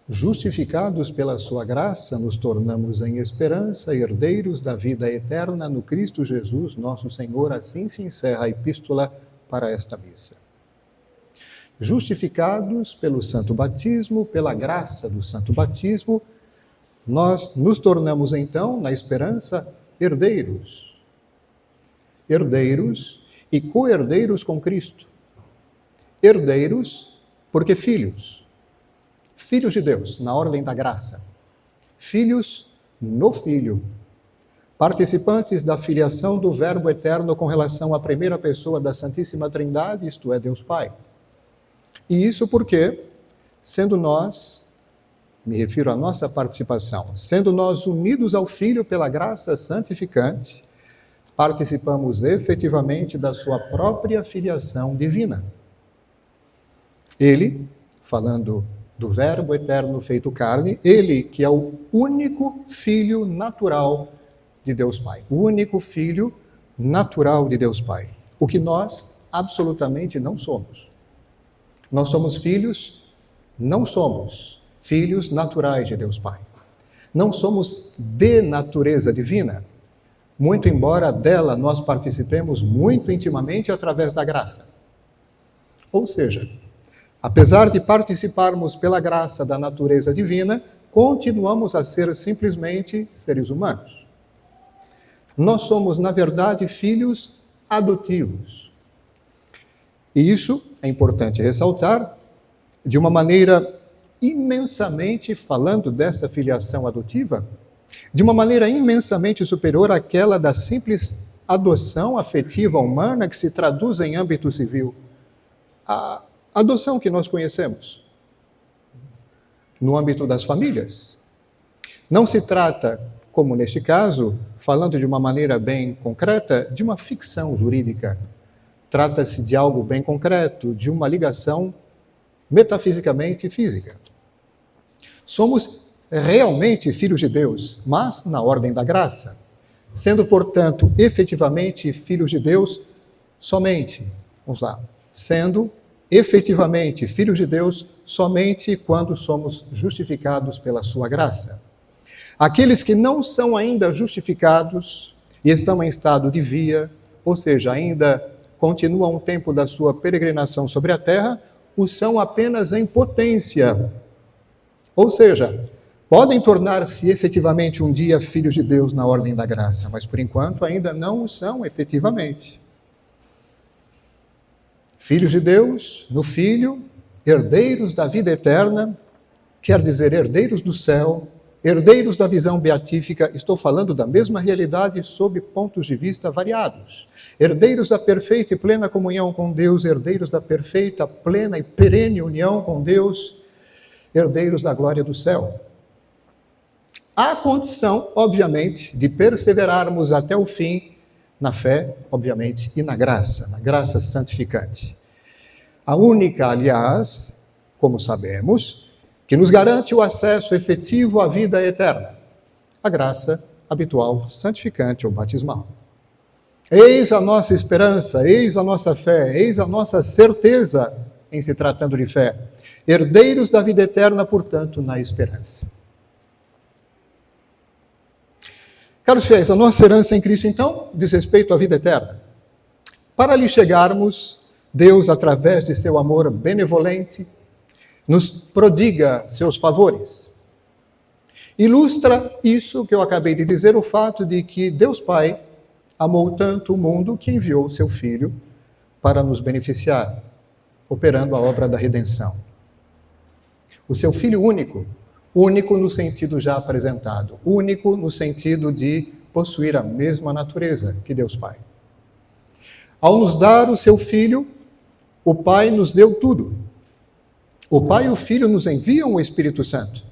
Justificados pela sua graça, nos tornamos em esperança herdeiros da vida eterna no Cristo Jesus, nosso Senhor. Assim se encerra a epístola para esta missa. Justificados pelo santo batismo, pela graça do santo batismo, nós nos tornamos então, na esperança, herdeiros. Herdeiros e co-herdeiros com Cristo. Herdeiros porque filhos. Filhos de Deus, na ordem da graça. Filhos no Filho. Participantes da filiação do Verbo eterno com relação à primeira pessoa da Santíssima Trindade, isto é, Deus Pai. E isso porque, sendo nós, me refiro à nossa participação, sendo nós unidos ao Filho pela graça santificante, participamos efetivamente da sua própria filiação divina. Ele, falando do Verbo eterno feito carne, ele que é o único Filho natural de Deus Pai. O único Filho natural de Deus Pai. O que nós absolutamente não somos. Nós somos filhos, não somos filhos naturais de Deus Pai. Não somos de natureza divina, muito embora dela nós participemos muito intimamente através da graça. Ou seja, apesar de participarmos pela graça da natureza divina, continuamos a ser simplesmente seres humanos. Nós somos, na verdade, filhos adotivos. E isso é importante ressaltar, de uma maneira imensamente, falando dessa filiação adotiva, de uma maneira imensamente superior àquela da simples adoção afetiva humana que se traduz em âmbito civil. A adoção que nós conhecemos no âmbito das famílias. Não se trata, como neste caso, falando de uma maneira bem concreta, de uma ficção jurídica. Trata-se de algo bem concreto, de uma ligação metafisicamente física. Somos realmente filhos de Deus, mas na ordem da graça, sendo, portanto, efetivamente filhos de Deus somente, vamos lá, sendo efetivamente filhos de Deus somente quando somos justificados pela sua graça. Aqueles que não são ainda justificados e estão em estado de via, ou seja, ainda continuam um tempo da sua peregrinação sobre a terra, o são apenas em potência. Ou seja, podem tornar-se efetivamente um dia filhos de Deus na ordem da graça, mas por enquanto ainda não o são efetivamente. Filhos de Deus, no Filho, herdeiros da vida eterna, quer dizer, herdeiros do céu, herdeiros da visão beatífica, estou falando da mesma realidade sob pontos de vista variados. Herdeiros da perfeita e plena comunhão com Deus, herdeiros da perfeita, plena e perene união com Deus, herdeiros da glória do céu. Há condição, obviamente, de perseverarmos até o fim na fé, obviamente, e na graça santificante. A única, aliás, como sabemos, que nos garante o acesso efetivo à vida eterna, a graça habitual, santificante ou batismal. Eis a nossa esperança, eis a nossa fé, eis a nossa certeza em se tratando de fé. Herdeiros da vida eterna, portanto, na esperança. Caros fiéis, a nossa herança em Cristo, então, diz respeito à vida eterna. Para lhe chegarmos, Deus, através de seu amor benevolente, nos prodiga seus favores. Ilustra isso que eu acabei de dizer, o fato de que Deus Pai amou tanto o mundo que enviou seu Filho para nos beneficiar, operando a obra da redenção. O seu Filho único, único no sentido já apresentado, único no sentido de possuir a mesma natureza que Deus Pai. Ao nos dar o seu Filho, o Pai nos deu tudo. O Pai e o Filho nos enviam o Espírito Santo.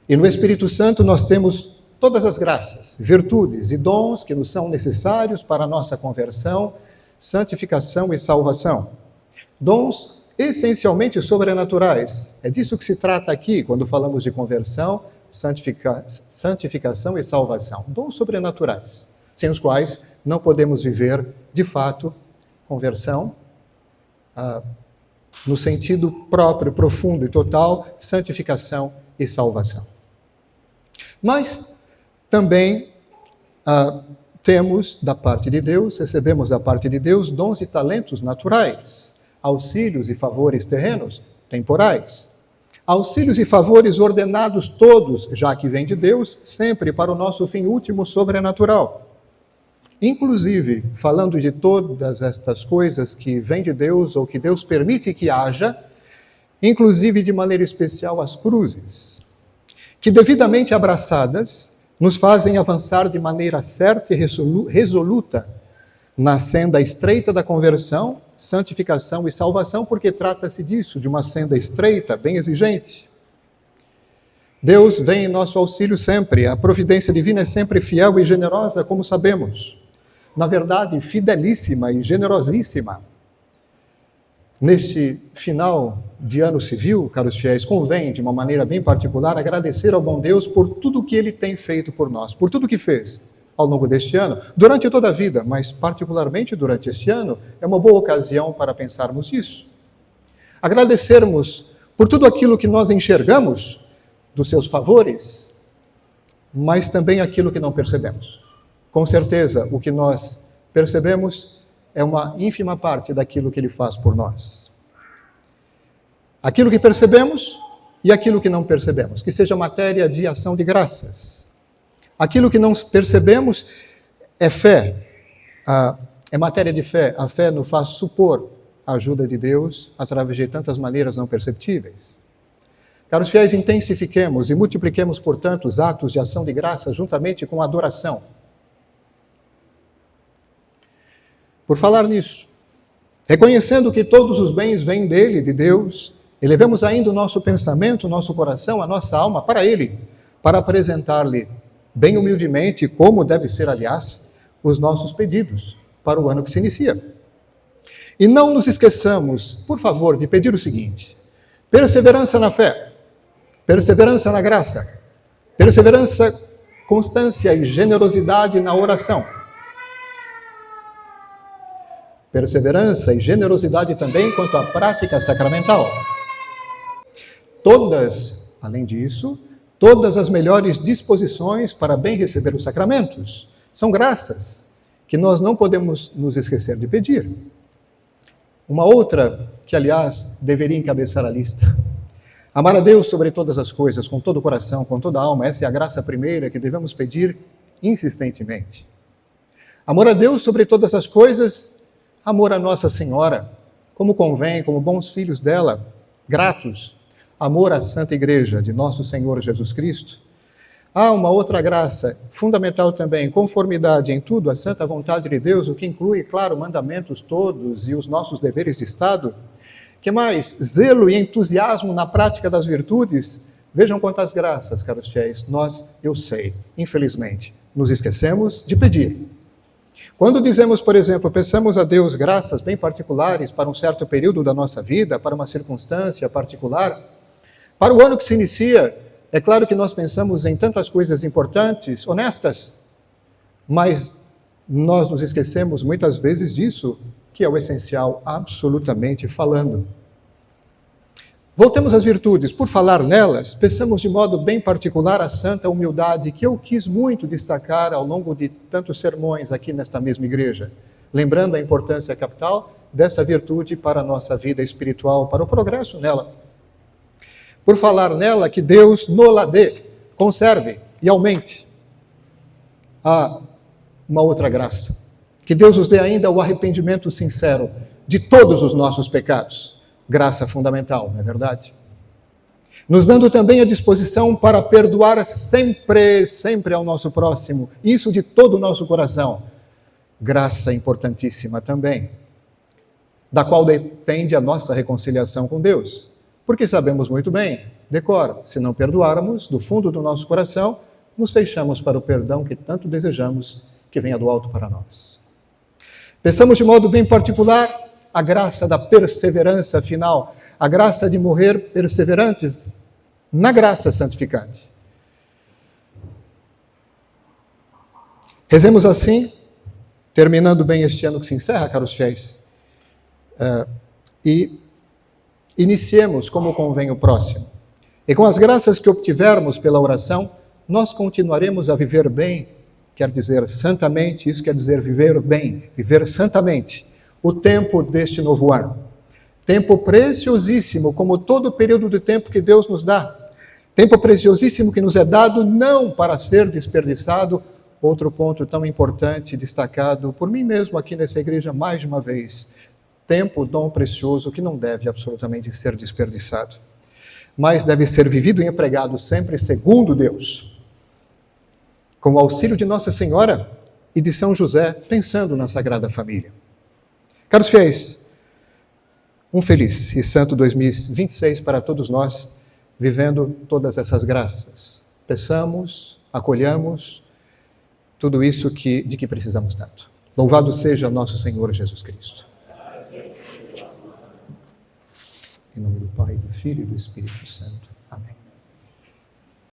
E no Espírito Santo nós temos todas as graças, virtudes e dons que nos são necessários para a nossa conversão, santificação e salvação. Dons essencialmente sobrenaturais. É disso que se trata aqui quando falamos de conversão, santificação e salvação. Dons sobrenaturais, sem os quais não podemos viver, de fato, conversão, no sentido próprio, profundo e total, santificação e salvação. Mas também temos da parte de Deus, recebemos da parte de Deus dons e talentos naturais, auxílios e favores terrenos, temporais. Auxílios e favores ordenados todos, já que vem de Deus, sempre para o nosso fim último sobrenatural. Inclusive, falando de todas estas coisas que vêm de Deus ou que Deus permite que haja, inclusive de maneira especial as cruzes, que devidamente abraçadas, nos fazem avançar de maneira certa e resoluta na senda estreita da conversão, santificação e salvação, porque trata-se disso, de uma senda estreita, bem exigente. Deus vem em nosso auxílio sempre, a providência divina é sempre fiel e generosa, como sabemos. Na verdade, fidelíssima e generosíssima. Neste final de ano civil, caros fiéis, convém, de uma maneira bem particular, agradecer ao bom Deus por tudo que Ele tem feito por nós, por tudo que fez ao longo deste ano, durante toda a vida, mas particularmente durante este ano, é uma boa ocasião para pensarmos nisso. Agradecermos por tudo aquilo que nós enxergamos dos seus favores, mas também aquilo que não percebemos. Com certeza, o que nós percebemos é uma ínfima parte daquilo que Ele faz por nós. Aquilo que percebemos e aquilo que não percebemos, que seja matéria de ação de graças. Aquilo que não percebemos é fé, é matéria de fé. A fé nos faz supor a ajuda de Deus através de tantas maneiras não perceptíveis. Caros fiéis, intensifiquemos e multipliquemos, portanto, os atos de ação de graças juntamente com a adoração. Por falar nisso, reconhecendo que todos os bens vêm dele, de Deus, elevemos ainda o nosso pensamento, o nosso coração, a nossa alma para Ele, para apresentar-lhe bem humildemente, como deve ser, aliás, os nossos pedidos para o ano que se inicia. E não nos esqueçamos, por favor, de pedir o seguinte: perseverança na fé, perseverança na graça, perseverança, constância e generosidade na oração. Perseverança e generosidade também quanto à prática sacramental. Todas, além disso, todas as melhores disposições para bem receber os sacramentos. São graças que nós não podemos nos esquecer de pedir. Uma outra, que aliás deveria encabeçar a lista: amar a Deus sobre todas as coisas, com todo o coração, com toda a alma. Essa é a graça primeira que devemos pedir insistentemente. Amor a Deus sobre todas as coisas, amor a Nossa Senhora, como convém, como bons filhos dela, gratos. Amor à Santa Igreja de Nosso Senhor Jesus Cristo. Há uma outra graça fundamental também, conformidade em tudo à santa vontade de Deus, o que inclui, claro, mandamentos todos e os nossos deveres de Estado. Que mais? Zelo e entusiasmo na prática das virtudes. Vejam quantas graças, caros fiéis, nós, eu sei, infelizmente, nos esquecemos de pedir. Quando dizemos, por exemplo, peçamos a Deus graças bem particulares para um certo período da nossa vida, para uma circunstância particular, para o ano que se inicia, é claro que nós pensamos em tantas coisas importantes, honestas, mas nós nos esquecemos muitas vezes disso, que é o essencial, absolutamente falando. Voltemos às virtudes. Por falar nelas, peçamos de modo bem particular a santa humildade, que eu quis muito destacar ao longo de tantos sermões aqui nesta mesma igreja, lembrando a importância capital dessa virtude para a nossa vida espiritual, para o progresso nela. Por falar nela, que Deus nola dê, conserve e aumente. Há uma outra graça, que Deus nos dê ainda o arrependimento sincero de todos os nossos pecados. Graça fundamental, não é verdade? Nos dando também a disposição para perdoar sempre ao nosso próximo, isso de todo o nosso coração. Graça importantíssima também, da qual depende a nossa reconciliação com Deus. Porque sabemos muito bem, decora, se não perdoarmos do fundo do nosso coração, nos fechamos para o perdão que tanto desejamos que venha do alto para nós. Pensamos de modo bem particular a graça da perseverança final, a graça de morrer perseverantes na graça santificante. Rezemos assim, terminando bem este ano que se encerra, caros fiéis, e Iniciemos como convém o próximo. E com as graças que obtivermos pela oração, nós continuaremos a viver bem, quer dizer santamente, isso quer dizer viver bem, viver santamente, o tempo deste novo ano. Tempo preciosíssimo, como todo o período de tempo que Deus nos dá. Tempo preciosíssimo que nos é dado não para ser desperdiçado. Outro ponto tão importante, destacado por mim mesmo aqui nessa igreja mais de uma vez. Tempo, dom precioso que não deve absolutamente ser desperdiçado, mas deve ser vivido e empregado sempre segundo Deus, com o auxílio de Nossa Senhora e de São José, pensando na Sagrada Família. Caros fiéis, um feliz e santo 2026 para todos nós, vivendo todas essas graças. Peçamos, acolhamos tudo isso de que precisamos tanto. Louvado seja nosso Senhor Jesus Cristo. Em nome do Pai, do Filho e do Espírito Santo.